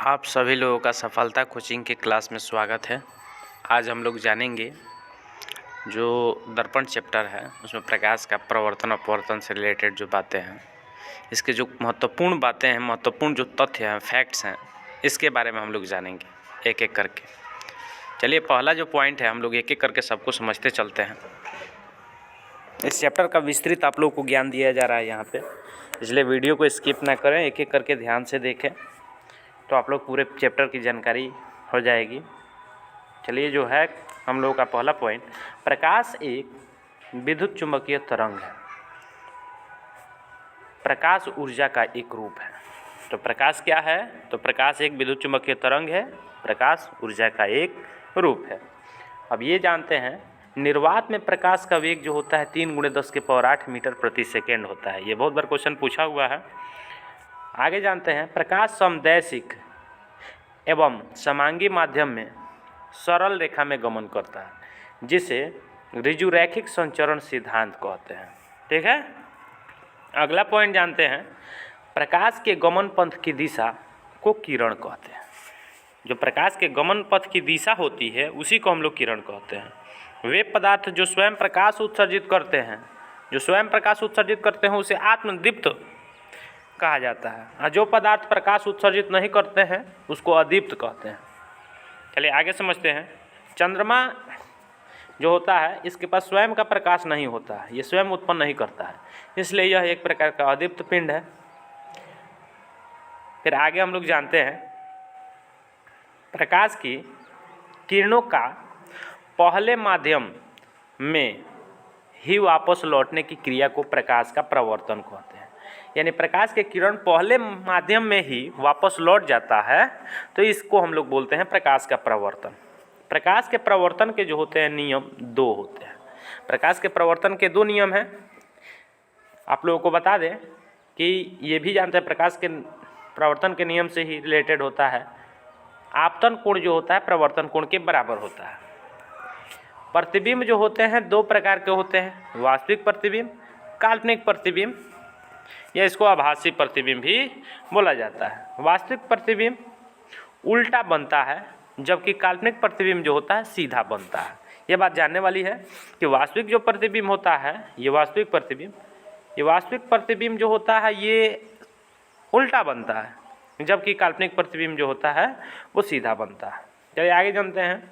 आप सभी लोगों का सफलता कोचिंग के क्लास में स्वागत है। आज हम लोग जानेंगे जो दर्पण चैप्टर है उसमें प्रकाश का प्रवर्तन अपवर्तन से रिलेटेड जो बातें हैं, इसके जो महत्वपूर्ण बातें हैं, महत्वपूर्ण जो तथ्य हैं, फैक्ट्स हैं, इसके बारे में हम लोग जानेंगे एक एक करके। चलिए, पहला जो पॉइंट है हम लोग एक एक करके सबको समझते चलते हैं। इस चैप्टर का विस्तृत आप लोग को ज्ञान दिया जा रहा है यहाँ पे, इसलिए वीडियो को स्किप ना करें, एक एक करके ध्यान से देखें तो आप लोग पूरे चैप्टर की जानकारी हो जाएगी। चलिए, जो है हम लोगों का पहला पॉइंट, प्रकाश एक विद्युत चुंबकीय तरंग है। प्रकाश ऊर्जा का एक रूप है। तो प्रकाश क्या है? तो प्रकाश एक विद्युत चुंबकीय तरंग है, प्रकाश ऊर्जा का एक रूप है। अब ये जानते हैं, निर्वात में प्रकाश का वेग जो होता है 3×10⁸ मीटर प्रति सेकेंड होता है। ये बहुत बार क्वेश्चन पूछा हुआ है। आगे जानते हैं, प्रकाश समदैशिक एवं समांगी माध्यम में सरल रेखा में गमन करता है, जिसे ऋजुरैखिक संचरण सिद्धांत कहते हैं। ठीक है। अगला पॉइंट जानते हैं, प्रकाश के गमन पथ की दिशा को किरण कहते हैं। जो प्रकाश के गमन पथ की दिशा होती है उसी को हम लोग किरण कहते हैं। वे पदार्थ जो स्वयं प्रकाश उत्सर्जित करते हैं, उसे आत्मदीप्त कहा जाता है, और जो पदार्थ प्रकाश उत्सर्जित नहीं करते हैं उसको अदीप्त कहते हैं। चलिए आगे समझते हैं। चंद्रमा जो होता है इसके पास स्वयं का प्रकाश नहीं होता है, ये स्वयं उत्पन्न नहीं करता है, इसलिए यह एक प्रकार का अदीप्त पिंड है। फिर आगे हम लोग जानते हैं, प्रकाश की किरणों का पहले माध्यम में ही वापस लौटने की क्रिया को प्रकाश का प्रवर्तन कहते हैं। यानी प्रकाश के किरण पहले माध्यम में ही वापस लौट जाता है, तो इसको हम लोग बोलते हैं प्रकाश का प्रवर्तन। प्रकाश के प्रवर्तन के जो होते हैं नियम दो होते हैं। प्रकाश के प्रवर्तन के दो नियम हैं। आप लोगों को बता दें कि ये भी जानते हैं, प्रकाश के प्रवर्तन के नियम से ही रिलेटेड होता है, आपतन कोण जो होता है प्रवर्तन कोण के बराबर होता है। प्रतिबिंब जो होते हैं दो प्रकार के होते हैं, वास्तविक प्रतिबिंब, काल्पनिक प्रतिबिंब, या इसको आभासी प्रतिबिंब भी बोला जाता है। वास्तविक प्रतिबिंब उल्टा बनता है, जबकि काल्पनिक प्रतिबिंब जो होता है सीधा बनता है। ये बात जानने वाली है कि वास्तविक जो प्रतिबिंब होता है, ये वास्तविक प्रतिबिंब जो होता है ये उल्टा बनता है, जबकि काल्पनिक प्रतिबिंब जो होता है वो सीधा बनता है। चलिए आगे जानते हैं,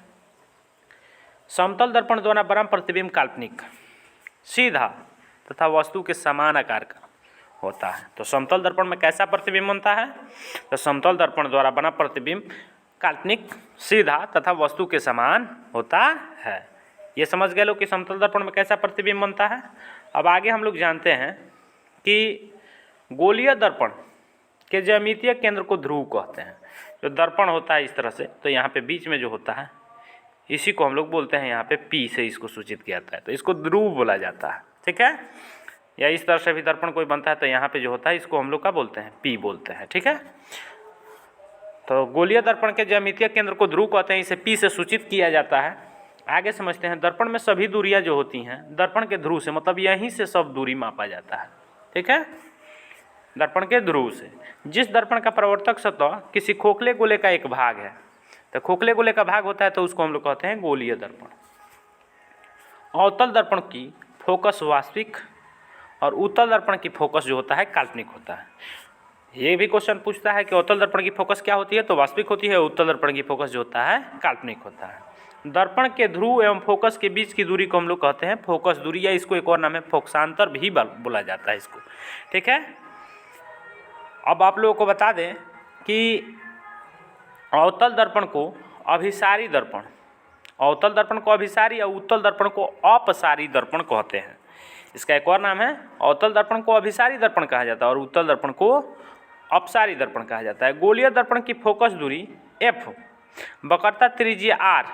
समतल दर्पण द्वारा बना प्रतिबिंब काल्पनिक, सीधा तथा वस्तु के समान आकार का होता है। तो समतल दर्पण में कैसा प्रतिबिंब बनता है? तो समतल दर्पण द्वारा बना प्रतिबिंब काल्पनिक, सीधा तथा वस्तु के समान होता है। ये समझ गए लोग कि समतल दर्पण में कैसा प्रतिबिंब बनता है। अब आगे हम लोग जानते हैं कि गोलीय दर्पण के ज्यामितीय केंद्र को ध्रुव कहते हैं। जो दर्पण होता है इस तरह से, तो यहाँ पे बीच में जो होता है इसी को हम लोग बोलते हैं, यहाँ पे P से इसको सूचित किया जाता है, तो इसको ध्रुव बोला जाता है। ठीक है। या इस तरह से भी दर्पण कोई बनता है, तो यहाँ पे जो होता है इसको हम लोग क्या बोलते हैं? P बोलते हैं। ठीक है। तो गोलीय दर्पण के ज्यामितीय केंद्र को ध्रुव कहते हैं, इसे P से सूचित किया जाता है। आगे समझते हैं, दर्पण में सभी दूरियां जो होती हैं दर्पण के ध्रुव से, मतलब यहीं से सब दूरी मापा जाता है। ठीक है। दर्पण के ध्रुव से, जिस दर्पण का प्रवर्तक सतह किसी खोखले गोले का एक भाग है, तो खोखले गोले का भाग होता है तो उसको हम लोग कहते हैं गोलीय दर्पण। अवतल दर्पण की फोकस वास्तविक और उत्तल दर्पण की फोकस जो होता है काल्पनिक होता है। ये भी क्वेश्चन पूछता है कि अवतल दर्पण की फोकस क्या होती है? तो वास्तविक होती है। उत्तल दर्पण की फोकस जो होता है काल्पनिक होता है। दर्पण के ध्रुव एवं फोकस के बीच की दूरी को हम लोग कहते हैं फोकस दूरी, या इसको एक और नाम है फोकसांतर भी बोला जाता है इसको। ठीक है। अब आप लोगों को बता दें कि अवतल दर्पण को अभिसारी दर्पण, अवतल दर्पण को अभिसारी और उत्तल दर्पण को अपसारी दर्पण कहते हैं। इसका एक और नाम है, अवतल दर्पण को अभिसारी दर्पण कहा जाता है और उत्तल दर्पण को अपसारी दर्पण कहा जाता है। गोलीय दर्पण की फोकस दूरी F वक्रता त्रिज्या R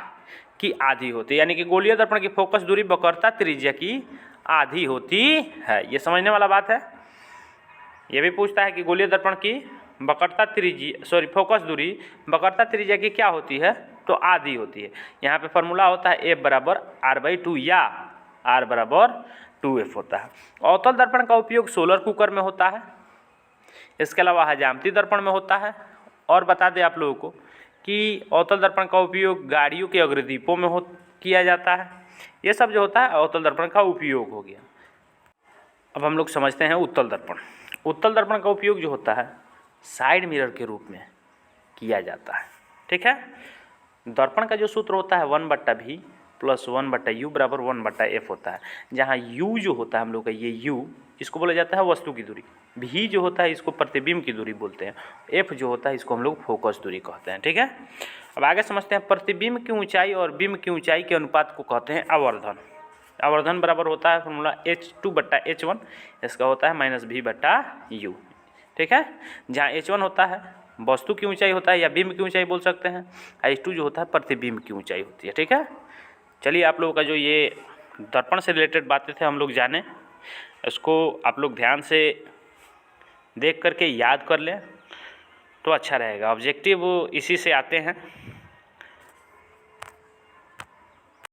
की आधी होती है, यानी कि गोलीय दर्पण की फोकस दूरी वक्रता त्रिज्या की आधी होती है। ये समझने वाला बात है। ये भी पूछता है कि गोलीय दर्पण की फोकस दूरी वक्रता त्रिज्या की क्या होती है? तो आधी होती है। यहाँ पे फॉर्मूला होता है F बराबर R/2 या R बराबर 2F होता है। अवतल दर्पण का उपयोग सोलर कुकर में होता है। इसके अलावा हजामती दर्पण में होता है और बता दें आप लोगों को कि अवतल दर्पण का उपयोग गाड़ियों के अग्रदीपों में किया जाता है। ये सब जो होता है अवतल दर्पण का उपयोग हो गया। अब हम लोग समझते हैं उत्तल दर्पण। उत्तल दर्पण का उपयोग जो होता है साइड मिरर के रूप में किया जाता है। ठीक है, दर्पण का जो सूत्र होता है 1/v + 1/u बराबर 1/f होता है, जहाँ u जो होता है हम लोग का ये u, इसको बोला जाता है वस्तु की दूरी, v जो होता है इसको प्रतिबिंब की दूरी बोलते हैं, f जो होता है इसको हम लोग फोकस दूरी कहते हैं। ठीक है, अब आगे समझते हैं प्रतिबिंब की ऊंचाई और बिंब की ऊंचाई के अनुपात को कहते हैं आवर्धन। आवर्धन बराबर होता है फॉर्मूला h2/h1, इसका होता है -v/u। ठीक है, जहाँ h1 होता है वस्तु की ऊंचाई होता है या बिंब की ऊंचाई बोल सकते हैं, h2 जो होता है प्रतिबिंब की ऊंचाई होती है। ठीक है, चलिए आप लोगों का जो ये दर्पण से रिलेटेड बातें थे हम लोग जाने, इसको आप लोग ध्यान से देख करके याद कर लें तो अच्छा रहेगा। ऑब्जेक्टिव इसी से आते हैं।